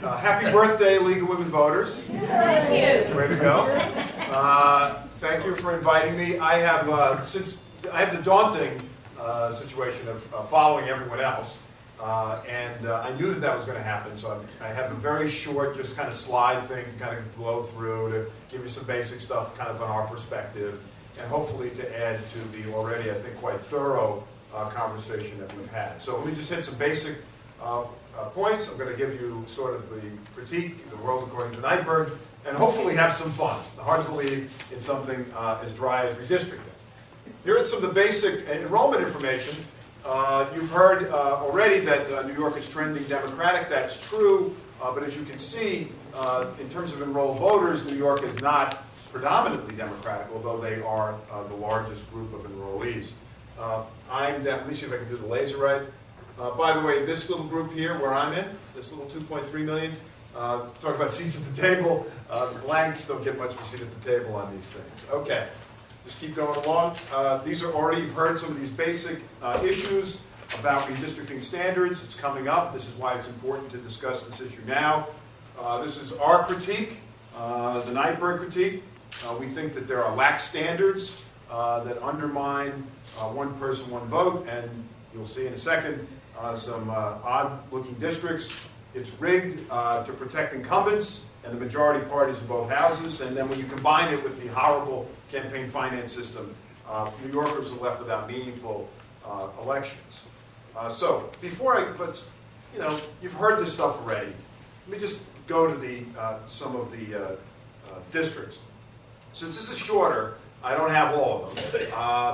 Happy birthday, League of Women Voters. Thank you. Way to go. Thank you for inviting me. I have the daunting situation of following everyone else. And I knew that was going to happen, so I have a very short, just kind of slide thing to kind of blow through to give you some basic stuff kind of on our perspective, and hopefully to add to the already, I think, quite thorough conversation that we've had. So let me just hit some basic points. I'm going to give you sort of the critique, the world according to Nyberg, and hopefully have some fun. Hard to believe in something as dry as redistricting. Here are some of the basic enrollment information. You've heard already that New York is trending Democratic. That's true, but as you can see, in terms of enrolled voters, New York is not predominantly Democratic, although they are the largest group of enrollees. Let me see if I can do the laser right. By the way, this little group here where I'm in, this little 2.3 million, talk about seats at the table. The blanks don't get much of a seat at the table on these things. Okay. Just keep going along. These are already, you've heard some of these basic issues about redistricting standards. It's coming up. This is why it's important to discuss this issue now. This is our critique, the Nyberg critique. We think that there are lax standards that undermine one person, one vote, and you'll see in a second some odd-looking districts. It's rigged to protect incumbents and the majority parties in both houses, and then when you combine it with the horrible campaign finance system, New Yorkers are left without meaningful elections. So but you've heard this stuff already. Let me just go to some of the districts. Since this is shorter, I don't have all of them.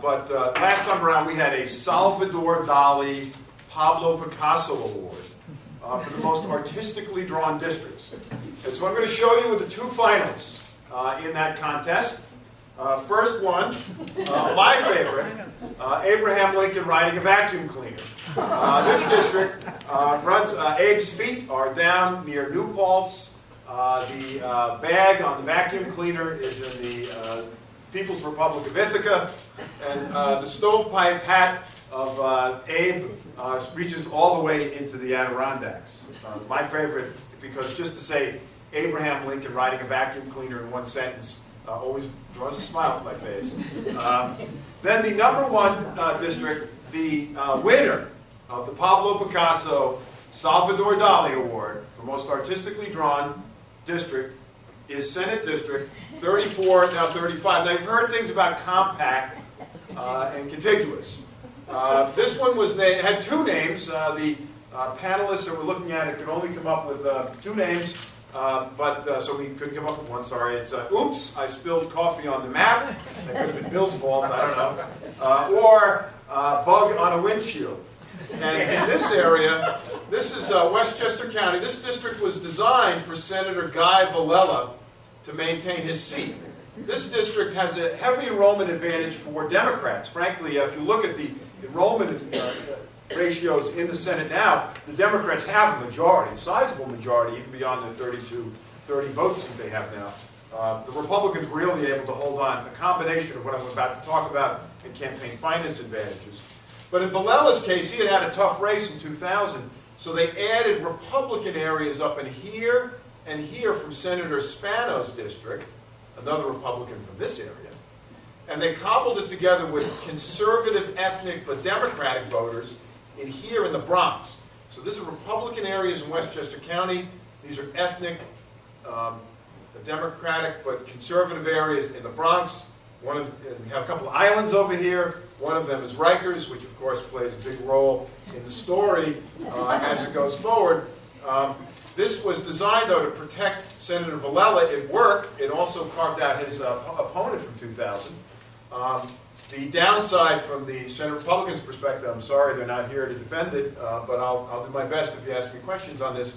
But last time around, we had a Salvador Dali Pablo Picasso Award for the most artistically drawn districts. And so I'm going to show you the two finals in that contest. First one, my favorite, Abraham Lincoln riding a vacuum cleaner. This district runs, Abe's feet are down near New Paltz. The bag on the vacuum cleaner is in the People's Republic of Ithaca. And the stovepipe hat of Abe reaches all the way into the Adirondacks. My favorite, because just to say Abraham Lincoln riding a vacuum cleaner in one sentence always draws a smile to my face. Then the number one district, the winner of the Pablo Picasso Salvador Dali Award for most artistically drawn district is Senate District 34, now 35. Now you've heard things about compact and contiguous. This one had two names. The panelists that we're looking at it could only come up with two names. So we couldn't come up with one, sorry. It's, oops, I spilled coffee on the map. That could have been Bill's fault, I don't know. Or bug on a windshield. And in this area, this is Westchester County. This district was designed for Senator Guy Villela to maintain his seat. This district has a heavy enrollment advantage for Democrats. Frankly, if you look at the enrollment ratios in the Senate now, the Democrats have a majority, a sizable majority, even beyond the 30 votes that they have now. The Republicans were really able to hold on, a combination of what I'm about to talk about and campaign finance advantages. But in Villela's case, he had a tough race in 2000, so they added Republican areas up in here and here from Senator Spano's district, another Republican from this area. And they cobbled it together with conservative, ethnic, but Democratic voters in here in the Bronx. So these are Republican areas in Westchester County. These are ethnic, Democratic, but conservative areas in the Bronx. We have a couple of islands over here. One of them is Rikers, which of course plays a big role in the story as it goes forward. This was designed, though, to protect Senator Villela. It worked. It also carved out his opponent from 2000. The downside from the Senate Republicans' perspective, I'm sorry they're not here to defend it, but I'll do my best if you ask me questions on this,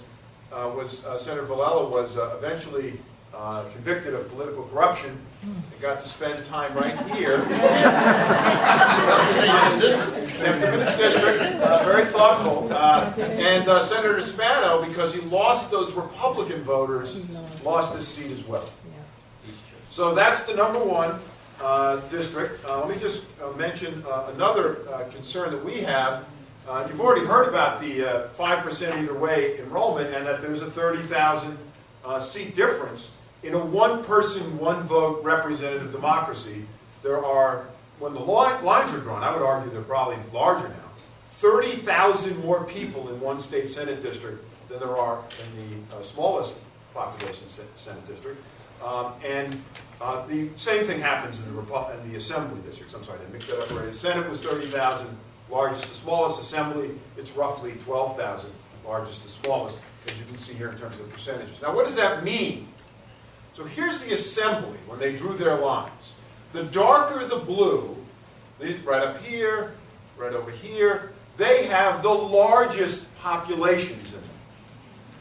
was Senator Villela was eventually convicted of political corruption and got to spend time right here. District, very thoughtful. And Senator Spano, because he lost those Republican voters, lost his seat as well. So that's the number one district. Let me just mention another concern that we have You've already heard about the 5% either way enrollment, and that there's a 30,000 seat difference. In a one-person, one-vote representative democracy, there are, when the lines are drawn, I would argue they're probably larger now, 30,000 more people in one state Senate district than there are in the smallest population Senate district. The same thing happens in the assembly districts. I'm sorry, I mixed that up already. The Senate was 30,000, largest to smallest. Assembly, it's roughly 12,000, largest to smallest, as you can see here in terms of percentages. Now, what does that mean? So here's the assembly when they drew their lines. The darker the blue, these right up here, right over here, they have the largest populations in them.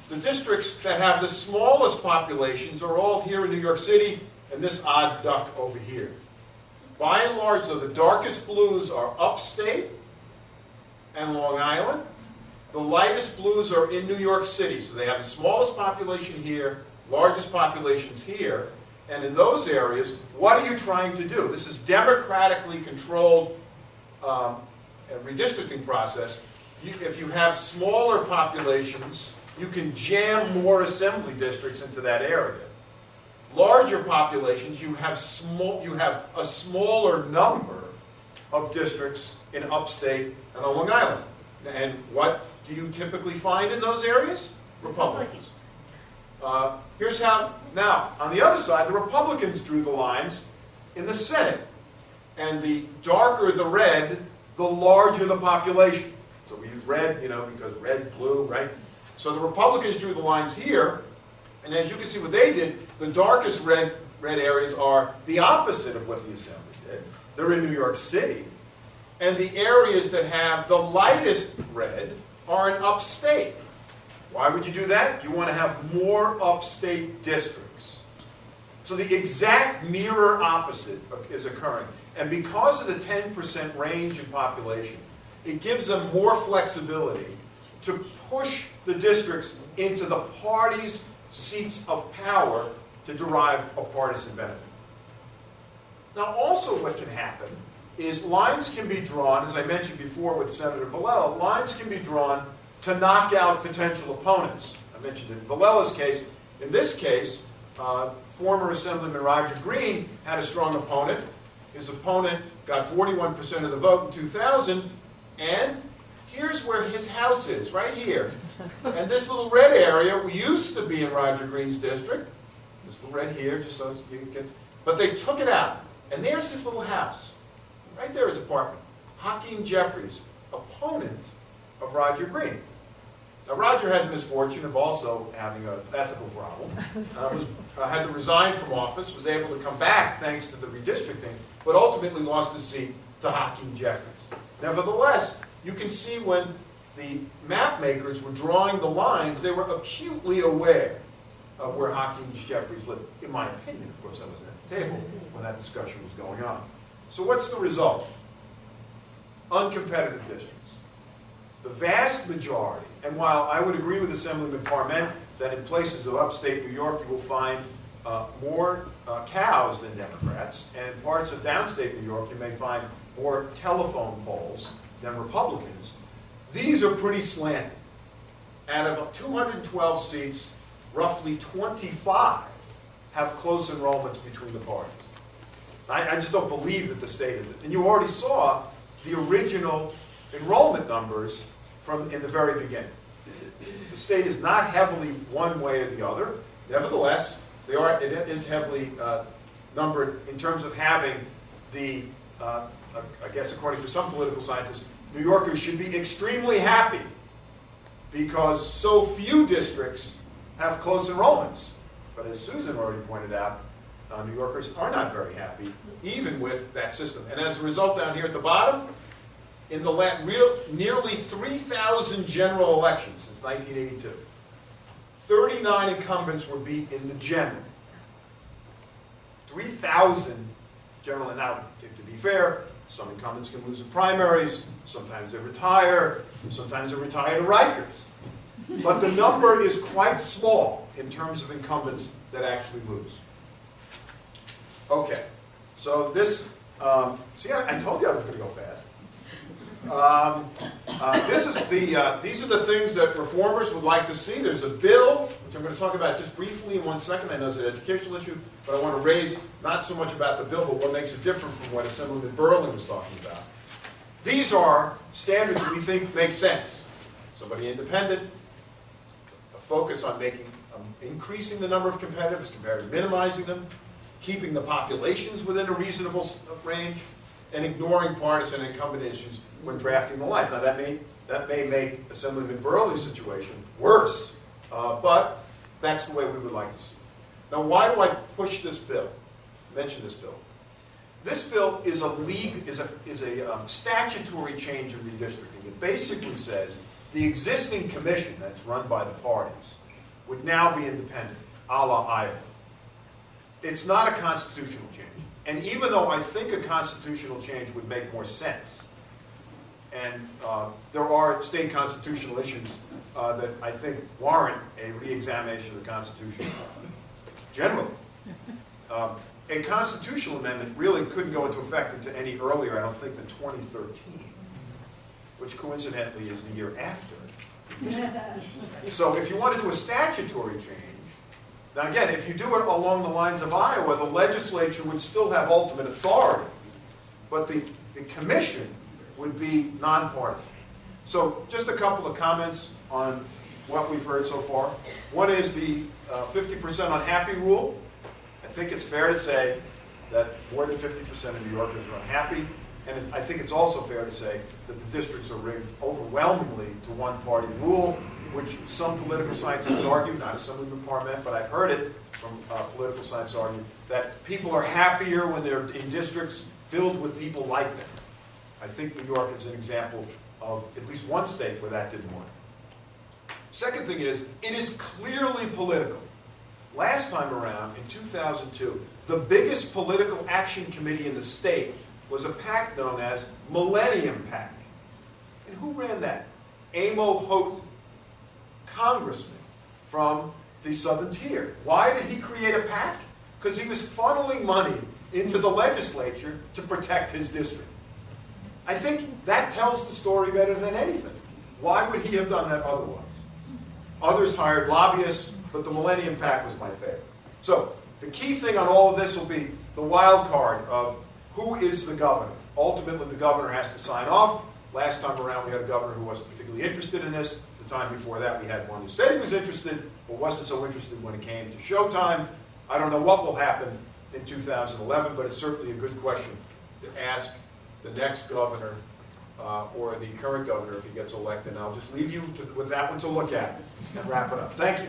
The districts that have the smallest populations are all here in New York City and this odd duck over here. By and large, though, the darkest blues are upstate and Long Island. The lightest blues are in New York City. So they have the smallest population here, largest populations here. And in those areas, what are you trying to do? This is democratically controlled redistricting process. If you have smaller populations, you can jam more assembly districts into that area. Larger populations, you have a smaller number of districts in upstate and on Long Island. And what do you typically find in those areas? Republicans. Here's how, now, on the other side, the Republicans drew the lines in the Senate. And the darker the red, the larger the population. So we use red, because red, blue, right? So the Republicans drew the lines here. And as you can see what they did, the darkest red areas are the opposite of what the Assembly did. They're in New York City. And the areas that have the lightest red are in upstate. Why would you do that? You want to have more upstate districts. So the exact mirror opposite is occurring. And because of the 10% range in population, it gives them more flexibility to push the districts into the party's seats of power to derive a partisan benefit. Now also what can happen is lines can be drawn, as I mentioned before with Senator Villela, lines can be drawn to knock out potential opponents. I mentioned in Villela's case. In this case, former Assemblyman Roger Green had a strong opponent. His opponent got 41% of the vote in 2000, and here's where his house is, right here. And this little red area used to be in Roger Green's district. This little red here, just so you can get... But they took it out. And there's his little house. Right there is his apartment. Hakeem Jeffries, opponent of Roger Green. Now, Roger had the misfortune of also having an ethical problem. Had to resign from office, was able to come back thanks to the redistricting, but ultimately lost his seat to Hakeem Jeffries. Nevertheless, you can see when the map makers were drawing the lines, they were acutely aware of where Hakeem Jeffries lived. In my opinion, of course, I wasn't at the table when that discussion was going on. So what's the result? Uncompetitive districts. The vast majority, and while I would agree with Assemblyman Parment that in places of upstate New York you will find more cows than Democrats, and in parts of downstate New York you may find more telephone poles than Republicans, these are pretty slanted. Out of 212 seats, roughly 25 have close enrollments between the parties. I just don't believe that the state is it. And you already saw the original enrollment numbers from in the very beginning. The state is not heavily one way or the other. Nevertheless, it is heavily numbered in terms of having the, I guess according to some political scientists, New Yorkers should be extremely happy because so few districts have close enrollments. But as Susan already pointed out, New Yorkers are not very happy, even with that system. And as a result, down here at the bottom, in the nearly 3,000 general elections since 1982, 39 incumbents were beat in the general. 3,000 general, and now, to be fair, some incumbents can lose in primaries, sometimes they retire to Rikers. But the number is quite small in terms of incumbents that actually lose. Okay, so this, see, I told you I was going to go fast. These are the things that reformers would like to see. There's a bill, which I'm going to talk about just briefly in 1 second. I know it's an educational issue, but I want to raise not so much about the bill, but what makes it different from what Assemblyman Berlin was talking about. These are standards that we think make sense. Somebody independent, a focus on increasing the number of competitors compared to minimizing them, keeping the populations within a reasonable range, and ignoring partisan incumbent issues when drafting the lines. Now that may make Assemblyman Berlin's situation worse, but that's the way we would like to see it. Now why do I push this bill, mention this bill? This bill is a statutory change in redistricting. It basically says the existing commission that's run by the parties would now be independent, a la Iowa. It's not a constitutional change. And even though I think a constitutional change would make more sense, and there are state constitutional issues that I think warrant a re-examination of the Constitution generally, a constitutional amendment really couldn't go into effect until any earlier, I don't think, than 2013, which coincidentally is the year after. So if you want to do a statutory change, now again, if you do it along the lines of Iowa, the legislature would still have ultimate authority, but the commission would be nonpartisan. So just a couple of comments on what we've heard so far. One is the 50% unhappy rule. I think it's fair to say that more than 50% of New Yorkers are unhappy, and I think it's also fair to say that the districts are rigged overwhelmingly to one-party rule, which some political scientists would argue, not Assemblyman Parment, but I've heard it from political science argue, that people are happier when they're in districts filled with people like them. I think New York is an example of at least one state where that didn't work. Second thing is, it is clearly political. Last time around, in 2002, the biggest political action committee in the state was a PAC known as Millennium PAC. And who ran that? Amo Houghton, congressman from the Southern Tier. Why did he create a PAC? Because he was funneling money into the legislature to protect his district. I think that tells the story better than anything. Why would he have done that otherwise? Others hired lobbyists, but the Millennium PAC was my favorite. So the key thing on all of this will be the wild card of who is the governor. Ultimately, the governor has to sign off. Last time around, we had a governor who wasn't particularly interested in this. The time before that, we had one who said he was interested, but wasn't so interested when it came to showtime. I don't know what will happen in 2011, but it's certainly a good question to ask the next governor or the current governor if he gets elected. And I'll just leave you with that one to look at and wrap it up. Thank you.